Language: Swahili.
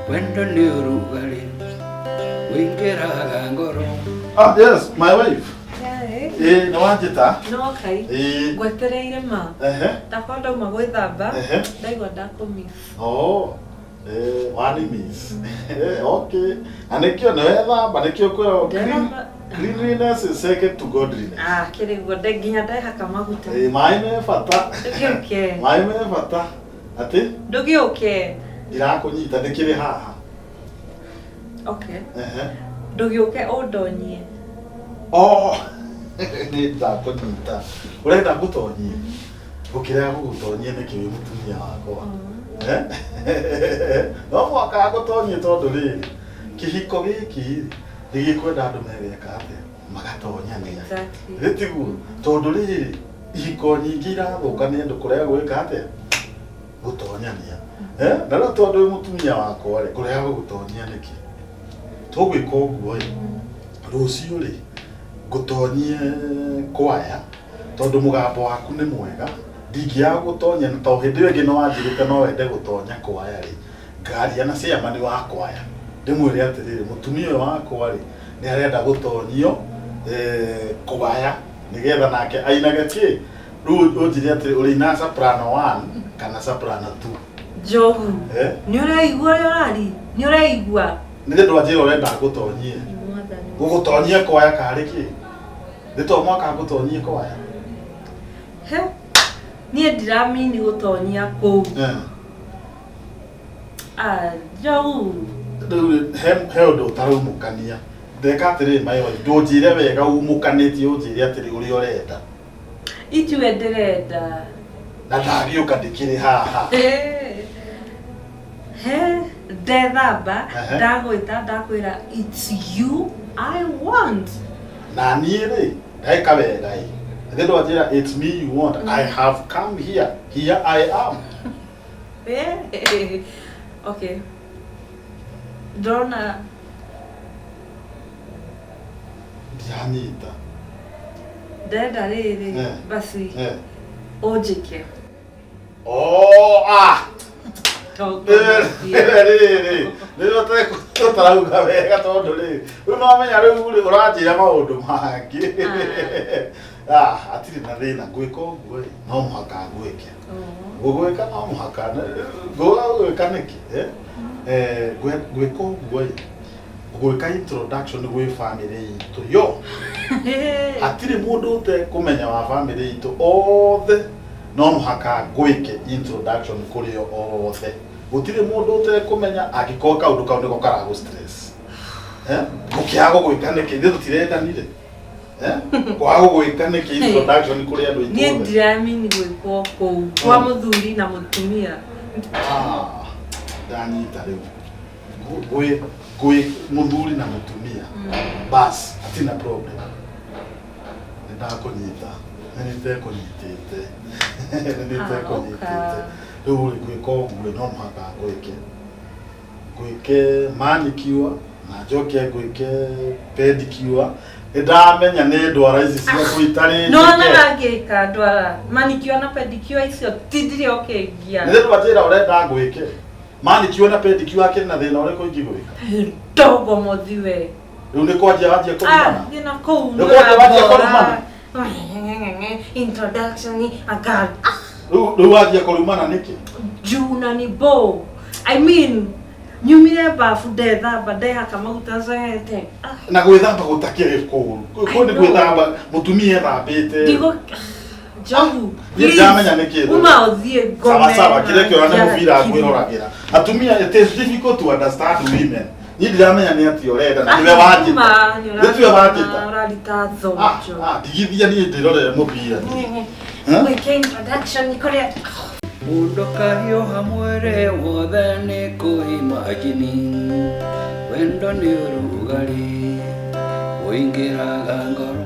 wendo ni urugari wingiraga ngoro. Ah, yes, my wife. Yeah. No wanjita? No, okay. Gwetereire ma. Ndakwenda uma gwithamba. Ndaigua ndakumiss. Oh. Wani miss. Okay. Anekio no ethamba, nekio kwero cleanliness is second to godliness. Ah, kiriguo nginya ndehaka maguta. Mai me bata. Ndugiuke. Mai me bata. Ati? Ndugiuke. Ndirakunyita ndikiri haha. Okay. Ndugiuke undonyie. Oh. Ni ndakunyita. Urenda gutonyie. Gukira gutonyie niki wi mutumia wakwa. No mwaka gutonyie tondu riri. Kihiko giki ndigikwenda andu megeka atia magatonyania. Exactly. Ritigu tondu riri ihiko nyingi irathuka ni andu kurea gwika atia gutonyania. Na no tondu mutumia wakwa ri kurea gutonyia niki. Tugwika uguo ri rucio ri gutonyie kwaya tondu mugambo waku ni mwega ndingiaga gutonya na to hindi wingi no wanjirite no wende gutonya kwaya ri ngaria na ciama ni wa kwaya ndimwire atiriri mutumia uyu wakwa ri ni arenda gutonyio kwaya nigetha nake ainage ki riu unjire atiri uri na soprano 1 kana soprano 2 Jogu ni uraigua ri urari ni uraigua ni ndu wanjira urenda gutonyie gugutonyia kwaya kari ki ndito mwaka gutonyie kwaya nie ndiramini gutonyia ku Jogu he undu utarumukania ndeka atiri mai wa ndunjire wega umukanĩtie unjire atiri uri urenda itue ndirenda na ndagiuka ndikiri haha ndethamba ndagwita ndakwira it's you I want na niĩ rĩ ndeka wega ndio wanjira it's me you want I have come here I am okay Dona Janita ndenda riri basi ojike ndio tutarauga wega tondu ri no menya riu ri uranjira maundu mangi atiri na thina gwika uguo no muhaka gwike gugwika no muhaka gwika niki gwika uguo gwika introduction gwi family itu yo atiri mundu ute kumenya wa family itu othe no muhaka gwike introduction kuri yo othe gutire mundu ute kumenya angikorwo kaundu kau niko karagu stress mukiago gwika niki ndi tutirendanire kwago gwika niki introduction kuri andu itu ni ndiramini gwikwo ku kwa muthuri na mutumia ndanyita riu gwi muthuri na mutumia bas atina problem ndakunyita nitekunyitite riu ri gwika uguo no muhaka gwike manicure na njoke gwike pedicure ndamenya ni ndwara ici cia gwitari no na ngika ndwara manicure na pedicure icio tindire okengia ni ndwatira urenda gwike manicure na pedicure akiri na thina uriku ingigwika ndogo mothiwe riu ni kwanjia wajia kurumana thina kou ni kwanjia wajia kurumana introduction agal riu wajia kurumana niki juna ni bo I mean nyumire bafu ndethamba ndehaka maguta zete na gwithamba gutakire kuru kundi gwithamba mutumia thambite ndigo Jogu ndamenya niki uma uthie gome sawa kile kio na muvira gwirораgira atumia it is difficult to understand women ni ndiramenya ni ati urenda na niwe wajita ndiwe wajita uralita thocho digithia ni ndirorere muvira we came introduction Ngikora Ndukagia hamwere wothe ni kuimagine wendo ni urugari wingiraga ngoro